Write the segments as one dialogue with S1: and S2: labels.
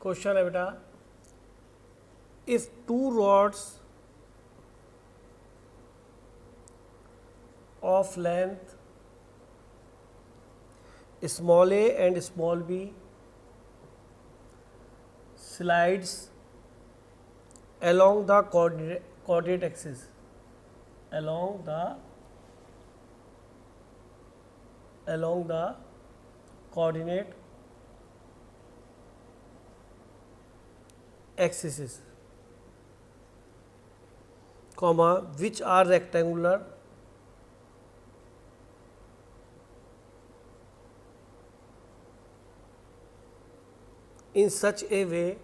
S1: Question है बेटा, if two rods of length small a and small b slides along the coordinate axis, along the coordinate axes, comma, which are rectangular in such a way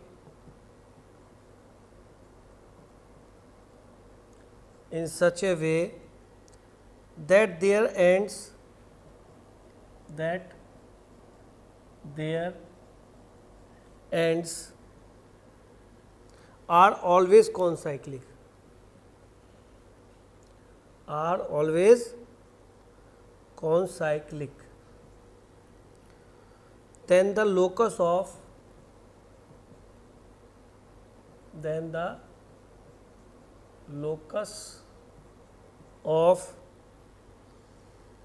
S1: that their ends are always concyclic, then the locus of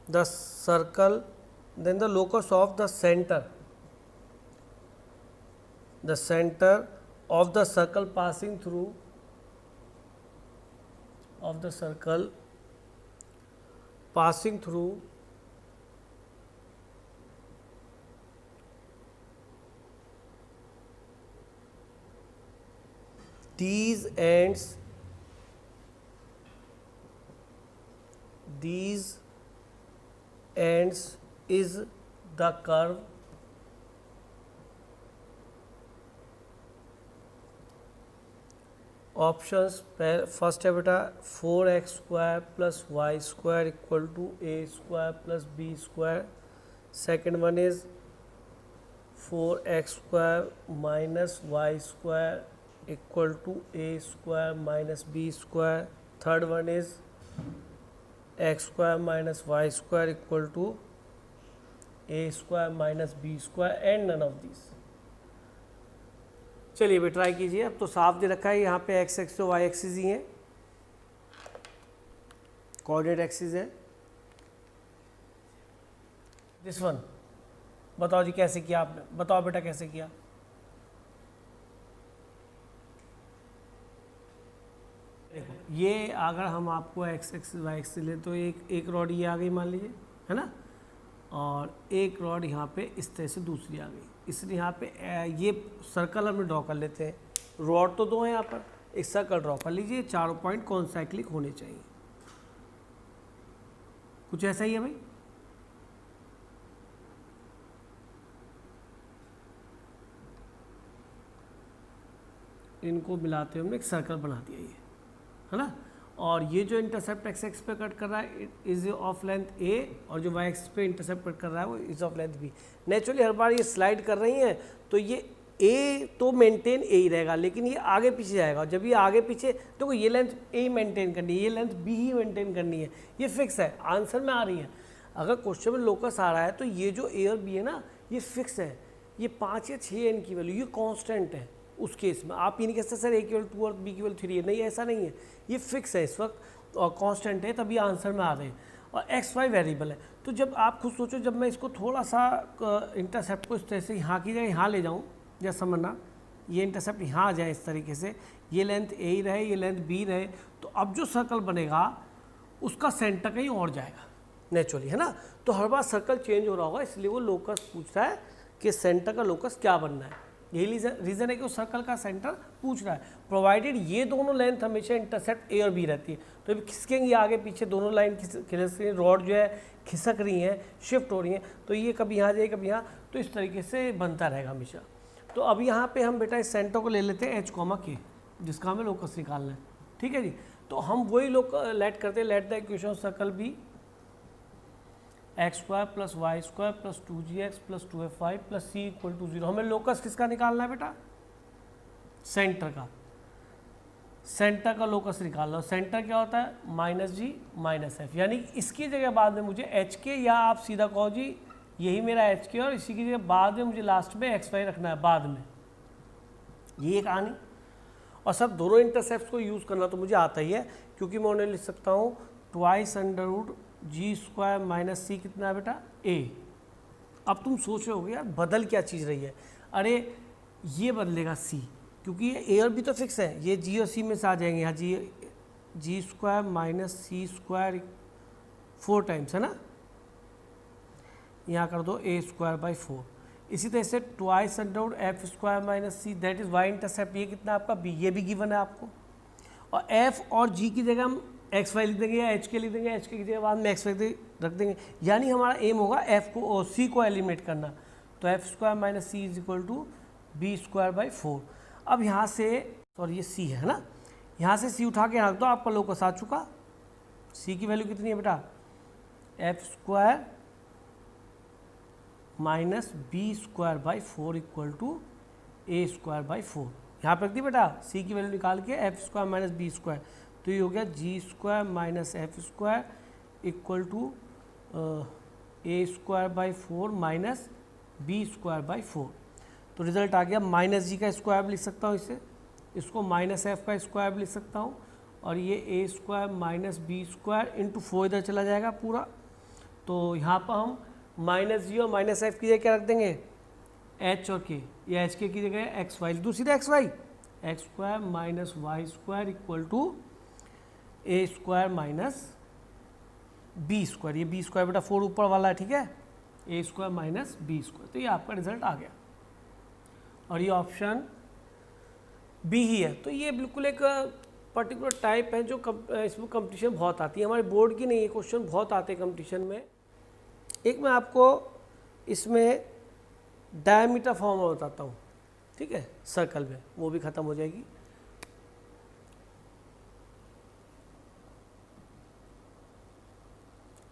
S1: the circle, then the locus of the center of the circle passing through these ends is the curve options. First है बेटा 4x² + y² = a² + b²। Second one is 4x² - y² = a² - b²। Third one is x² - y² = a² - b² and none of this. चलिए भी try कीजिए। अब तो साफ दे रखा है यहाँ पे एक्स एक्सिस और वाई एक्सिस ही है, कोऑर्डिनेट एक्सिस है। दिस वन बताओ जी कैसे किया आपने, बताओ बेटा कैसे किया। देखो ये अगर हम आपको एक्स एक्सिस वाई एक्सिस ले तो एक रॉड ये आ गई मान लीजिए, है ना, और एक रॉड यहाँ पे इस तरह से दूसरी आ गई। इसलिए यहाँ पे ये सर्कल हम ड्रॉ कर लेते हैं। रॉड तो दो हैं यहाँ पर, एक सर्कल ड्रॉ कर लीजिए। चारों पॉइंट कॉन्साइक्लिक होने चाहिए। कुछ ऐसा ही है भाई। इनको मिलाते हुए हमने एक सर्कल बना दिया ये, है ना। और ये जो इंटरसेप्ट एक्स एक्स पे कट कर रहा है इज ऑफ लेंथ ए, और जो वाई एक्स पे इंटरसेप्ट कट कर रहा है वो is of length b. Naturally हर बार ये स्लाइड कर रही हैं तो ये ए तो मेंटेन ए ही रहेगा, लेकिन ये आगे पीछे जाएगा। जब ये आगे पीछे देखो ये लेंथ ए ही मेंटेन करनी है, ये लेंथ बी ही मेंटेन करनी है, ये फिक्स है, आंसर में आ रही है। अगर क्वेश्चन में लोकस आ रहा है तो ये जो ए और बी है ना ये फिक्स है। ये 5 या 6 n की वैल्यू ये कांस्टेंट है। उस केस में आप ये नहीं कह सकते सर ए की वैल्यू 2 और बी की वैल्यू 3 है, नहीं ऐसा नहीं है, ये फिक्स है इस वक्त और कांस्टेंट है, तभी आंसर में आ रहे हैं। और एक्स वाई वेरिएबल है। तो जब आप खुद सोचो, जब मैं इसको थोड़ा सा इंटरसेप्ट को इस तरह से यहाँ की जगह यहाँ ले जाऊँ, जैसे समझना ये इंटरसेप्ट यहाँ आ जाए इस तरीके से, ये लेंथ ए ही रहे, ये लेंथ बी रहे, तो अब जो सर्कल बनेगा उसका सेंटर कहीं और जाएगा नेचुरली, है ना। तो हर बार सर्कल चेंज हो रहा होगा, इसलिए वो लोकस पूछ रहा है कि सेंटर का लोकस क्या बनना है। यही रीज़न है कि उस सर्कल का सेंटर पूछ रहा है, प्रोवाइडेड ये दोनों लेंथ हमेशा इंटरसेप्ट ए और बी रहती है। तो अभी खिसकेंगे आगे पीछे, दोनों लाइन खिसक, रॉड जो है खिसक रही हैं, शिफ्ट हो रही हैं, तो ये कभी यहाँ जाए कभी यहाँ, तो इस तरीके से बनता रहेगा हमेशा। तो अब यहाँ पे हम बेटा इस सेंटर को ले लेते हैं h, जिसका हमें लोकस निकालना है, ठीक है जी। तो हम वही लेट करते हैं, let the equation circle be x² + y² + 2gx + 2fy + c = 0। हमें लोकस किसका निकालना है बेटा, सेंटर का। सेंटर का लोकस निकालना, सेंटर क्या होता है -g - f, यानी इसकी जगह बाद में मुझे hk, या आप सीधा कहो जी यही मेरा hk और इसी की जगह बाद में मुझे लास्ट में xy रखना है बाद में, ये कहानी। और सर दोनों इंटरसेप्ट को यूज़ करना तो मुझे आता ही है, क्योंकि मैं उन्हें लिख सकता हूँ ट्वाइस अंडर रूट जी स्क्वायर माइनस सी कितना है बेटा ए। अब तुम सोच रहे होगे यार बदल क्या चीज़ रही है, अरे ये बदलेगा सी, क्योंकि ये ए और बी तो फिक्स है, ये जी और सी में से आ जाएंगे यहाँ जी स्क्वायर माइनस सी स्क्वायर 4 टाइम्स है ना, यहाँ कर दो ए स्क्वायर बाई 4। इसी तरह से twice under root f square minus c that is y intercept, ये कितना आपका बी, ये भी गिवन है आपको। और एफ और जी की जगह हम एक्स वाई लिख देंगे या एच के लिख देंगे, एच के की जगह बाद में एक्स वाई रख देंगे, यानी हमारा एम होगा एफ को और सी को एलिमिनेट करना। तो f square minus c is equal to b square by 4। अब यहाँ से सॉरी ये सी है ना, यहाँ से सी उठा के रख दो, आपका लोकस आ चुका। सी की वैल्यू कितनी है बेटा, f square minus b square by 4 equal to a square by 4। यहाँ पर रख दी बेटा, सी की वैल्यू निकाल के f square minus b square, तो ये हो गया g square minus f square equal to a square by 4 minus b square by 4। तो रिजल्ट आ गया माइनस जी का स्क्वायर भी लिख सकता हूँ इसे, इसको माइनस एफ का स्क्वायर भी लिख सकता हूँ, और ये a square minus b square into 4 इधर चला जाएगा पूरा। तो यहाँ पर हम माइनस जी और माइनस एफ की जगह क्या रख देंगे, एच और के, या एच के की जगह एक्स वाई, दूसरी x y, x square minus y square equal to a square minus b square. ये बी स्क्वायर बेटा 4 ऊपर वाला है, ठीक है, a square minus b square. तो ये आपका रिजल्ट आ गया, और ये ऑप्शन बी ही है। तो ये बिल्कुल एक पर्टिकुलर टाइप है जो इसमें कंपटीशन बहुत आती है, हमारे बोर्ड की नहीं, ये क्वेश्चन बहुत आते हैं कंपटीशन में। एक मैं आपको इसमें डायमीटर फॉर्मूला बताता हूँ, ठीक है, सर्कल में, वो भी ख़त्म हो जाएगी।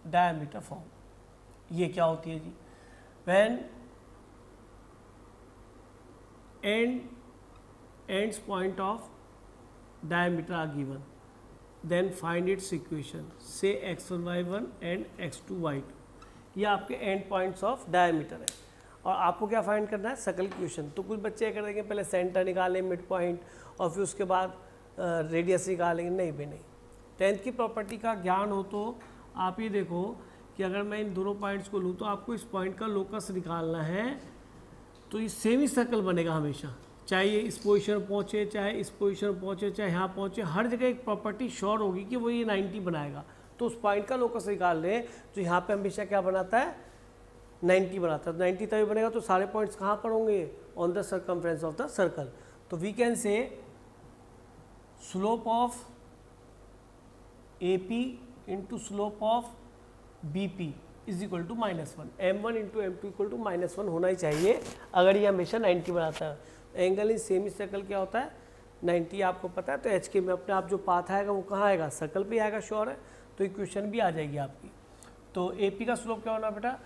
S1: डायमीटर फॉर्म ये क्या होती है जी, when ends point of diameter are given, then find its equation, say x1 y1 and x2 y2। ये आपके एंड पॉइंट्स ऑफ डायमीटर है, और आपको क्या फाइंड करना है, सर्कल क्वेश्चन। तो कुछ बच्चे क्या करेंगे, पहले सेंटर निकालें, मिड पॉइंट, और फिर उसके बाद रेडियस निकालेंगे। नहीं भी नहीं, 10th की प्रॉपर्टी का ज्ञान हो तो आप ये देखो कि अगर मैं इन दोनों पॉइंट्स को लूँ तो आपको इस पॉइंट का लोकस निकालना है, तो ये सेमी सर्कल बनेगा हमेशा, चाहे ये इस पोजीशन पर पहुँचे, चाहे इस पोजीशन पर पहुँचे, चाहे यहाँ पहुँचे, हर जगह एक प्रॉपर्टी श्योर होगी कि वो ये 90 बनाएगा। तो उस पॉइंट का लोकस निकाल लें, तो यहाँ पे हमेशा क्या बनाता है, 90 बनाता है। तो 90 तभी बनेगा, तो सारे पॉइंट्स कहाँ पर होंगे, on the circumference of the circle. तो we can say slope of a p into slope of b p is equal to -1, m1 into m2 equal to -1 होना ही चाहिए अगर ये हमेशा 90 बनाता है। एंगल इन सेमी सर्कल क्या होता है, 90 आपको पता है। तो एच के में अपने आप जो पाथ आएगा वो कहाँ आएगा, सर्कल पे आएगा, श्योर है। तो इक्वेशन भी आ जाएगी आपकी। तो ए पी का स्लोप क्या होना बेटा,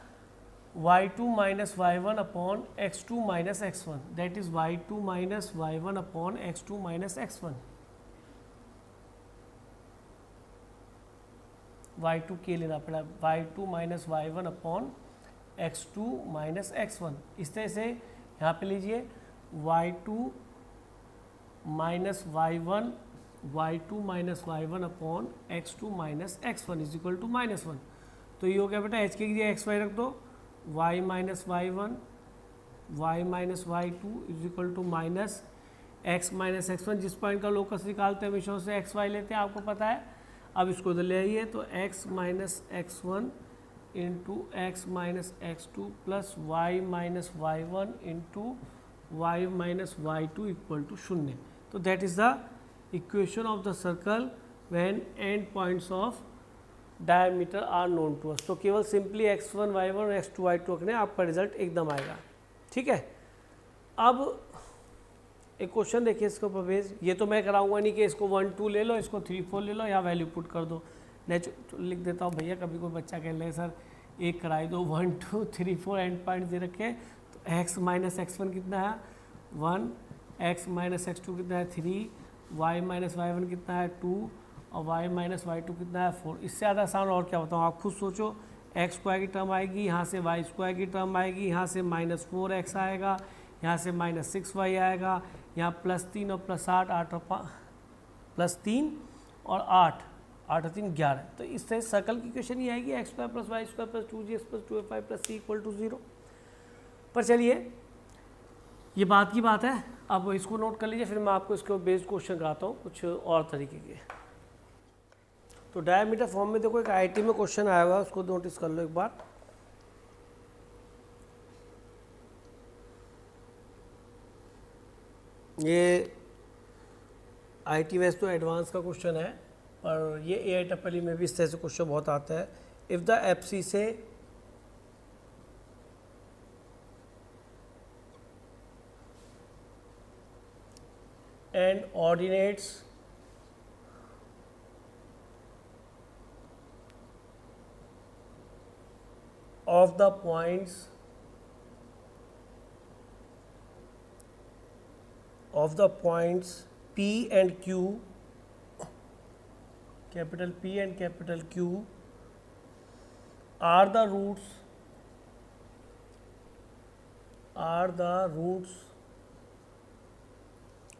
S1: y2 minus y1 upon x2 minus x1, that is y2 minus y1 upon x2 minus x1। y2 के लेना पड़ा, y2 minus y1 upon x2 minus x1। इस तरह से यहाँ पे लीजिए y2 minus y1 y2 minus y1 upon x2 minus x1 is equal to -1। तो ये हो गया बेटा, एच के लिए एक्स वाई रख दो, y minus y1 y minus y2 is equal to minus x minus x1। जिस पॉइंट का लोकस निकालते हैं हमेशा उसे एक्स वाई लेते हैं, आपको पता है। अब इसको इधर ले आइए, तो x minus x1 into x minus x2 plus y minus y1 into y minus y2 equal to 0। तो that is the equation of the circle when end points of diameter are known to us. तो केवल simply x1 y1 और x2 y2 रखने, आपका result एकदम आएगा, ठीक है। अब एक क्वेश्चन देखिए इसको प्रवेश, ये तो मैं कराऊंगा नहीं कि इसको 1 2 ले लो, इसको 3 4 ले लो, या वैल्यू पुट कर दो। नेचुरल लिख देता हूँ भैया, कभी कोई बच्चा कह ले सर एक कराई दो, 1 2 3 4 एंड पॉइंट दे रखे। तो x माइनस x1 कितना है 1, x माइनस x2 कितना है 3, y माइनस y1 कितना है 2, और y माइनस y2 कितना है 4। इससे ज़्यादा आसान और क्या बताऊँ, आप खुद सोचो। एक्स स्क्वायर की टर्म आएगी, यहाँ से वाई स्क्वायर की टर्म आएगी, यहाँ से -4x आएगा, यहाँ से -6y आएगा, यहाँ +3 और +8, 8 और +3 और 8 और 3 11। तो इस तरह सर्कल की इक्वेशन ये आएगी x² + y² + 2gx + 2fy + c = 0। पर चलिए ये बात की बात है, अब इसको नोट कर लीजिए, फिर मैं आपको इसके बेस्ड क्वेश्चन कराता हूँ कुछ और तरीके के। तो डायमीटर फॉर्म में देखो एक IIT में क्वेश्चन आया हुआ है, उसको नोटिस कर लो एक बार। ये IIT वैसे तो एडवांस का क्वेश्चन है, और ये AIEEE में भी इस तरह से क्वेश्चन बहुत आता है। If the abscissae and ordinates of the points P and Q, capital P and capital Q, are the roots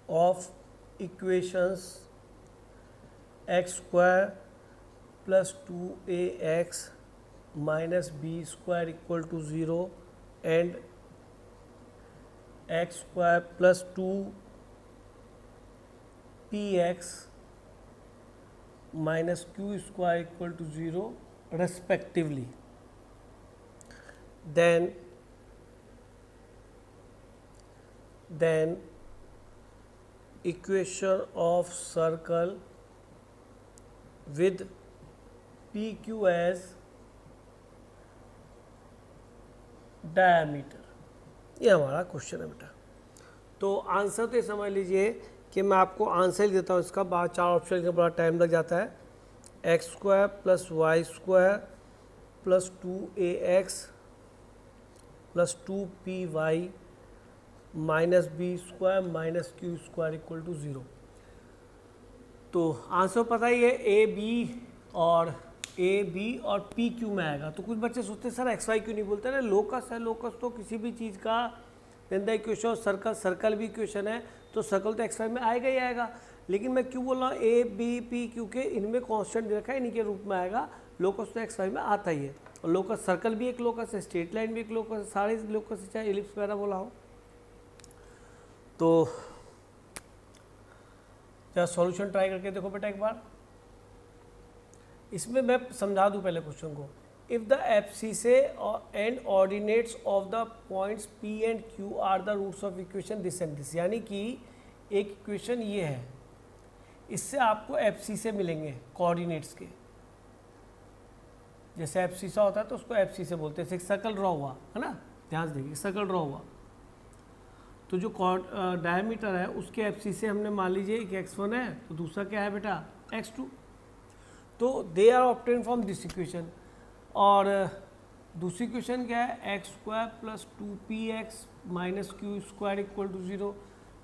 S1: of equations x² + 2ax - b² = 0 and x² + 2px - q² = 0 respectively, then equation of circle with PQ as diameter, ये हमारा question है बेटा। तो answer तो ये समझ लीजिए कि मैं आपको आंसर ही देता हूँ इसका, बाद 4 ऑप्शन का बड़ा टाइम लग जाता है। x² + y² + 2ax + 2py - b² - q² = 0। तो आंसर पता ही है, ए बी और पी क्यू में आएगा। तो कुछ बच्चे सोचते हैं सर एक्स वाई क्यों नहीं बोलते ना, लोकस है, लोकस तो किसी भी चीज़ का द इक्वेशन, सर्कल भी इक्वेशन है, तो सर्कल तो एक्स वाई में आएगा ही आएगा। लेकिन मैं क्यों बोल रहा हूँ ए बी पी क्यू के, इनमें कांस्टेंट रखा है, इन्हीं के रूप में आएगा। लोकस तो एक्स वाई में आता ही है, और लोकस सर्कल भी एक लोकस है, स्ट्रेट लाइन भी एक लोकस है, सारे लोकस है, चाहे एलिप्स वगैरह बोला हो। तो जरा सॉल्यूशन ट्राई करके देखो बेटा एक बार। इसमें मैं समझा दूं पहले क्वेश्चन को। If the abscissae and ordinates of the points p and q are the roots of equation this and this, यानी कि एक इक्वेशन ये है, इससे आपको एब्सिसे मिलेंगे कोऑर्डिनेट्स के। जैसे एब्सिसा होता है तो उसको एब्सिसे बोलते हैं। एक सर्कल ड्रॉ हुआ है ना, ध्यान से देखिए, सर्कल ड्रॉ हुआ तो जो डायमीटर है उसके एब्सिसे हमने मान लीजिए एक x1 है, तो दूसरा क्या है बेटा x2। तो they are obtain from this equation, और दूसरी इक्वेशन क्या है x² + 2px - q² = 0।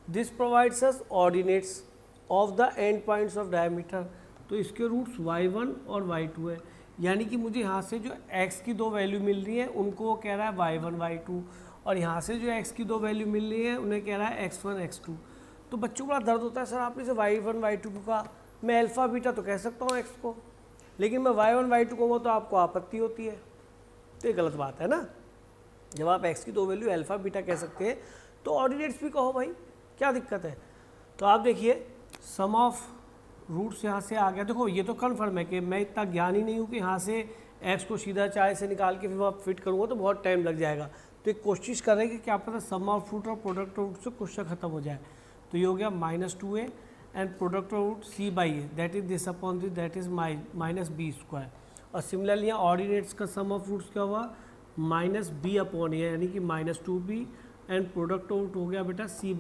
S1: This provides us ordinates of the end points of diameter. तो इसके रूट्स y1 और y2 है, यानी कि मुझे यहाँ से जो x की 2 वैल्यू मिल रही है उनको वो कह रहा है y1 y2, और यहाँ से जो x की 2 वैल्यू मिल रही है उन्हें कह रहा है x1 x2। तो बच्चों को बड़ा दर्द होता है सर आपने से y1 y2 को कहा, मैं अल्फ़ा बीटा तो कह सकता हूँ x को, लेकिन मैं y1 y2 कहूँगा तो आपको आपत्ति होती है। तो ये गलत बात है ना। जब आप x की 2 वैल्यू अल्फ़ा बीटा कह सकते हैं तो ऑर्डिनेट्स भी कहो भाई, क्या दिक्कत है। तो आप देखिए सम ऑफ रूट्स यहाँ से आ गया। देखो ये तो कन्फर्म है कि मैं इतना ज्ञानी नहीं हूँ कि यहाँ से x को सीधा चाय से निकाल के फिर मैं फिट करूँगा तो बहुत टाइम लग जाएगा। तो एक कोशिश करेंगे कि क्या पता सम ऑफ रूट और प्रोडक्ट रूट से क्वेश्चन खत्म हो जाए। तो ये हो गया -2a and product root c/a, that is this upon this, that is -b²। और सिमिलरली यहाँ ऑर्डिनेट्स का सम ऑफ रूट्स क्या हुआ -b/a, यानी कि -2b, एंड प्रोडक्ट रूट हो गया बेटा c/a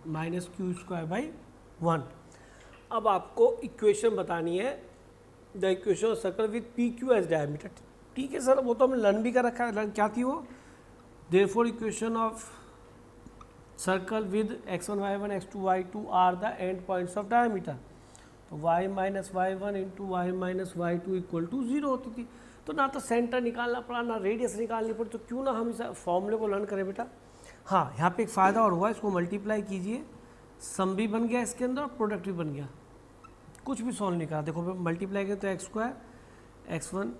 S1: -q²/1। अब आपको इक्वेशन बतानी है, the equation of circle with p q as diameter. ठीक है सर, वो तो हमने लर्न भी कर रखा है, क्या थी वो, therefore equation of circle with x1 y1 x2 y2 are the end points of diameter। तो y - y1 × y - y2 = 0 होती थी। तो ना तो सेंटर निकालना पड़ा, ना रेडियस निकालनी पड़ी, तो क्यों ना हम इस फॉर्मूले को लर्न करें बेटा। हाँ, यहाँ पे एक फ़ायदा और हुआ, इसको मल्टीप्लाई कीजिए, सम भी बन गया इसके अंदर और प्रोडक्ट भी बन गया, कुछ भी सॉल्व नहीं करा। देखो मल्टीप्लाई करें तो एक्स स्क्वायर x1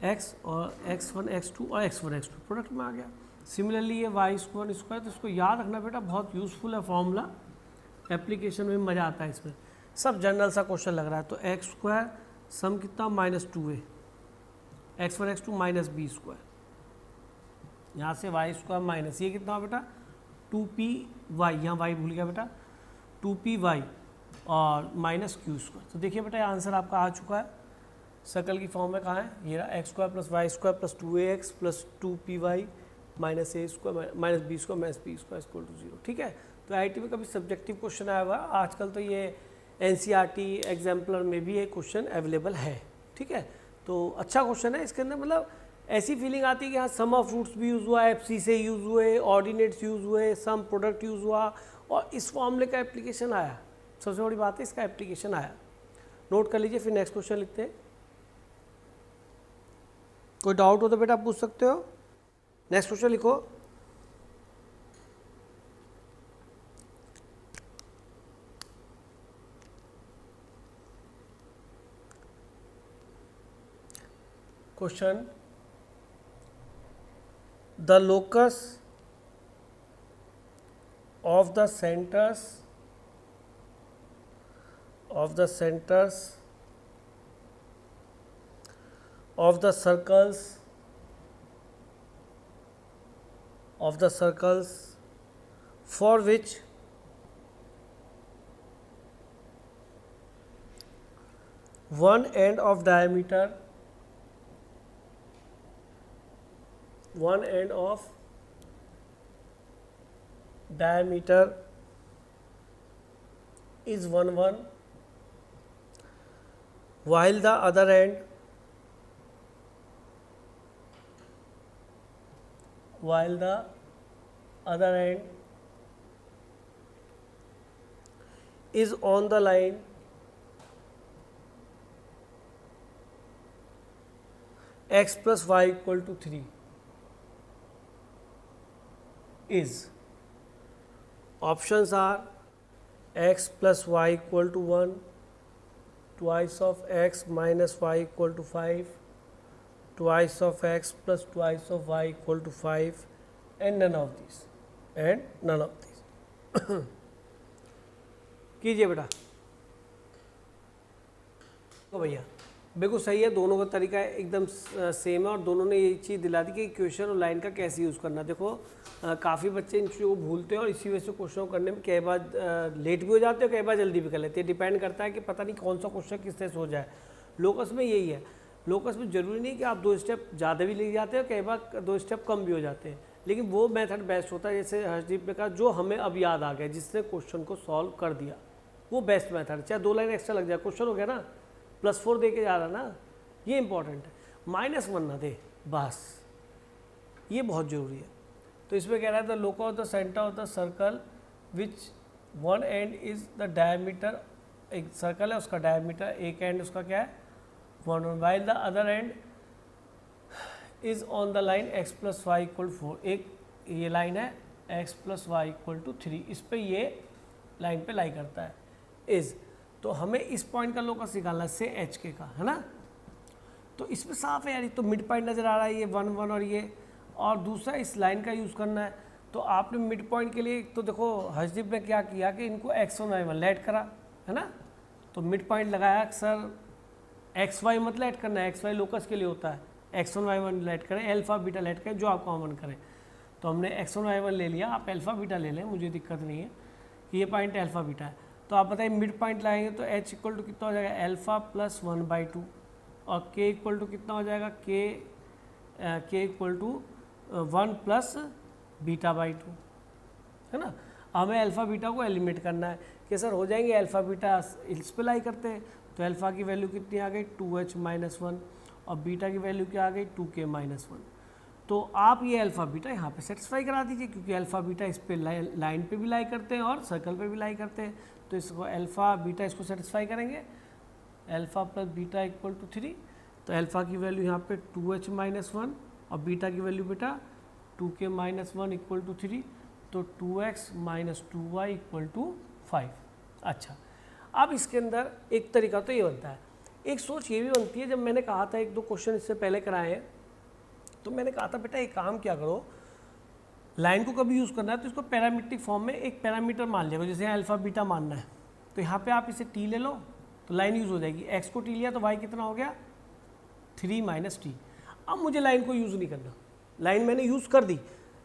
S1: x और x1 x2 और x1 x2 प्रोडक्ट में आ गया। सिमिलरली ये y स्क्वायर स्क्वायर, तो इसको याद रखना बेटा, बहुत यूज़फुल है फॉर्मूला, एप्लीकेशन में मज़ा आता है इसमें। सब जनरल सा क्वेश्चन लग रहा है। तो एक्स स्क्वायर सम कितना -2a, x1 x2 minus b square, यहाँ से वाई स्क्वायर माइनस ये कितना बेटा 2py, यहाँ y भूल गया बेटा 2py और माइनस क्यू स्क्वायर। तो देखिए बेटा आंसर आपका आ चुका है, सर्कल की फॉर्म में कहाँ है, ये रहा x square plus y square plus 2ax plus 2py minus a square minus b square minus p square equal to 0। ठीक है, तो आईटी में कभी सब्जेक्टिव क्वेश्चन आया हुआ, आजकल तो ये एनसीईआरटी एग्जाम्पलर में भी ये क्वेश्चन अवेलेबल है। ठीक है, तो अच्छा क्वेश्चन है। इसके अंदर मतलब ऐसी फीलिंग आती है कि हाँ सम ऑफ रूट्स भी यूज़ हुआ, एफसी से यूज़ हुए, ऑर्डिनेट्स यूज़ हुए, सम प्रोडक्ट यूज़ हुआ और इस फॉर्मूले का एप्लीकेशन आया। सबसे बड़ी बात है इसका एप्लीकेशन आया। नोट कर लीजिए, फिर नेक्स्ट क्वेश्चन लिखते हैं। कोई डाउट हो तो बेटा आप पूछ सकते हो। नेक्स्ट क्वेश्चन लिखो। Question, the locus of the centers of the circles for which one end of diameter is 1 while the other end is on the line x plus y equal to 3 is, options are x plus y equal to 1, twice of x minus y equal to 5, twice of x plus twice of y equal to 5 and none of these कीजिए बेटा। तो भैया बिल्कुल सही है, दोनों का तरीका एकदम सेम है और दोनों ने ये चीज़ दिला दी कि इक्वेशन और लाइन का कैसे यूज़ करना। देखो काफ़ी बच्चे इन चीज़ों को भूलते हैं और इसी वजह से क्वेश्चन करने में कई बार लेट भी हो जाते हैं, कई बार जल्दी भी कर लेते हैं। डिपेंड करता है कि पता नहीं कौन सा क्वेश्चन किस तरह से हो जाए। लोकस में यही है, लोकस में ज़रूरी नहीं कि आप 2 स्टेप ज़्यादा भी ले जाते हैं, कई बार 2 स्टेप कम भी हो जाते हैं, लेकिन वो मेथड बेस्ट होता है। जैसे हर्षदीप ने कहा जो हमें अब याद आ गया, जिसने क्वेश्चन को सॉल्व कर दिया, वो बेस्ट मेथड। चाहे 2 लाइन एक्स्ट्रा लग जाए, क्वेश्चन हो गया ना, +4 दे के जा रहा ना, ये इंपॉर्टेंट है। -1 ना दे, बस ये बहुत ज़रूरी है। तो इसमें कह रहा है the locus of the centre of the circle which one end is the diameter, एक सर्कल है उसका डायमीटर, एक एंड उसका क्या है 1 while the other end is on the line x plus y equal 4। एक ये लाइन है x plus y equal to 3, इस पे ये लाइन पे लाई करता है इज। तो हमें इस पॉइंट का लोकस निकालना है, से एच के का, है ना। तो इसमें साफ है यार, ये तो मिड पॉइंट नज़र आ रहा है, ये 1 1 और ये, और दूसरा इस लाइन का यूज़ करना है। तो आपने मिड पॉइंट के लिए तो देखो हर्षदीप ने क्या किया कि इनको x1 y1 लेट करा, है ना। तो मिड पॉइंट लगाया, सर एक्स वाई मत लेट करना है, एक्स वाई लोकस के लिए होता है, x1 y1 लेट करें, अल्फा बीटा लेट करें, जो आप कॉमन करें। तो हमने x1 y1 ले लिया, आप अल्फा बीटा ले लें, मुझे दिक्कत नहीं है कि ये पॉइंट अल्फा बीटा है। तो आप बताइए मिड पॉइंट लाएंगे तो h इक्वल टू कितना हो जाएगा, अल्फा प्लस 1/2 और k इक्वल टू कितना हो जाएगा, k इक्वल टू 1 प्लस β/2, है ना। हमें अल्फा बीटा को एलिमिनेट करना है कि सर हो जाएंगे अल्फा बीटा इस पे लाई करते हैं। तो अल्फा की वैल्यू कितनी आ गई 2h - 1 और बीटा की वैल्यू क्या आ गई 2k - 1। तो आप ये अल्फा बीटा यहाँ पे सेटिस्फाई करा दीजिए, क्योंकि अल्फा बीटा इस पे लाइन पे भी लाई करते हैं और सर्कल पे भी लाई करते हैं। तो इसको अल्फा बीटा इसको सेटिस्फाई करेंगे, alpha plus beta equal to 3। तो अल्फा की वैल्यू यहाँ पे 2h - 1 और बीटा की वैल्यू बेटा 2k माइनस 1 इक्वल टू 3, तो 2x minus 2y equal to 5। अच्छा, अब इसके अंदर एक तरीका तो ये बनता है, एक सोच ये भी बनती है, जब मैंने कहा था एक दो क्वेश्चन इससे पहले कराए हैं, तो मैंने कहा था बेटा एक काम क्या करो, लाइन को कभी यूज़ करना है तो इसको पैरामीट्रिक फॉर्म में एक पैरामीटर मान लिया, जैसे अल्फा बीटा मानना है, तो यहाँ पे आप इसे t ले लो तो लाइन यूज़ हो जाएगी, x को t लिया तो y कितना हो गया 3 माइनस टी। अब मुझे लाइन को यूज़ नहीं करना, लाइन मैंने यूज़ कर दी,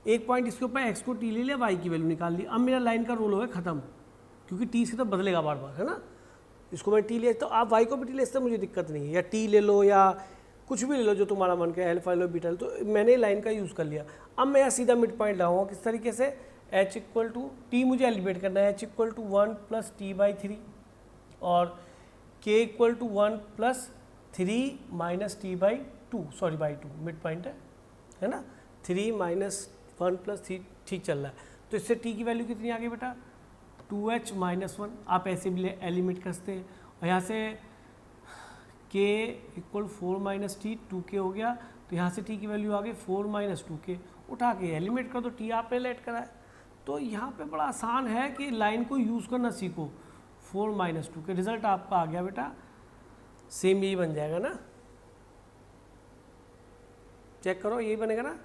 S1: एक पॉइंट इसके ऊपर x को t ले लिया, y की वैल्यू निकाल ली, अब मेरा लाइन का रोल हो गया ख़त्म, क्योंकि t से तो बदलेगा बार बार, है ना। इसको मैं t लिया तो आप y को भी t ले सकते, मुझे दिक्कत नहीं है, या t ले लो या कुछ भी ले लो जो तुम्हारा मन के, अल्फा लो बीटा लो, तो मैंने लाइन का यूज़ कर लिया। अब मैं यहाँ सीधा मिड पॉइंट लगाऊंगा किस तरीके से, h इक्वल टू टी मुझे एलिमिनेट करना है, h equal to 1 plus t by 3 और k equal to 1 plus 3 minus t by 2, sorry by 2 mid point है ना, 3 माइनस 1 प्लस 3 ठीक चल रहा है। तो इससे t की वैल्यू कितनी आ गई बेटा 2h माइनस 1, आप ऐसे भी एलिमिनेट कर सकते हैं, और यहाँ से k equal 4 minus T 2k हो गया, तो यहाँ से t की वैल्यू आ गई 4 माइनस 2k, उठा के एलिमिनेट कर दो, t आपने लेट करा है। तो यहाँ पे बड़ा आसान है कि लाइन को यूज़ करना सीखो, 4 माइनस 2k, रिजल्ट आपका आ गया बेटा सेम यही बन जाएगा ना, चेक करो यही बनेगा ना,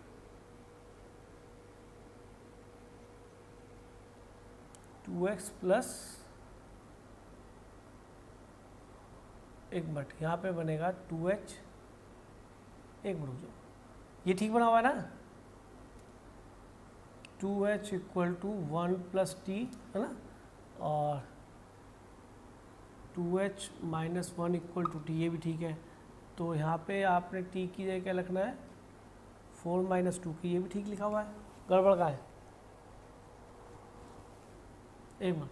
S1: टू एक्स प्लस एक बट यहाँ पे बनेगा 2h एक बट, जो ये ठीक बना हुआ है ना, 2h equal to 1 plus T है ना, और 2h minus 1 equal to T, ये भी ठीक है। तो यहाँ पे आपने t की जगह क्या लिखना है 4 माइनस 2 की, ये भी ठीक लिखा हुआ है, गड़बड़ का है एक बार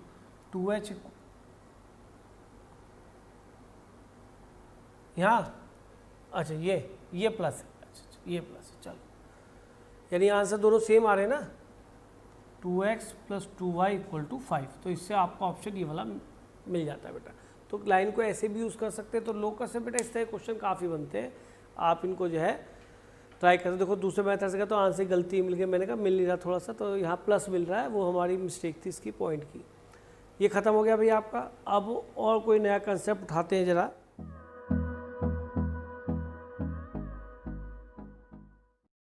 S1: 2h यहाँ, अच्छा ये प्लस है, अच्छा ये प्लस है, चलो यानी आंसर दोनों सेम आ रहे हैं ना, 2x plus 2y equal to 5, तो इससे आपका ऑप्शन ये वाला मिल जाता है बेटा। तो लाइन को ऐसे भी यूज़ कर सकते हैं, तो लोकस से बेटा इस तरह क्वेश्चन काफ़ी बनते हैं, आप इनको जो है ट्राई करते। देखो दूसरे मेथड से का तो आंसर गलती मिल गई, मैंने कहा मिल नहीं रहा थोड़ा सा, तो यहाँ प्लस मिल रहा है, वो हमारी मिस्टेक थी इसकी पॉइंट की। ये ख़त्म हो गया भैया आपका। अब और कोई नया कंसेप्ट उठाते हैं ज़रा।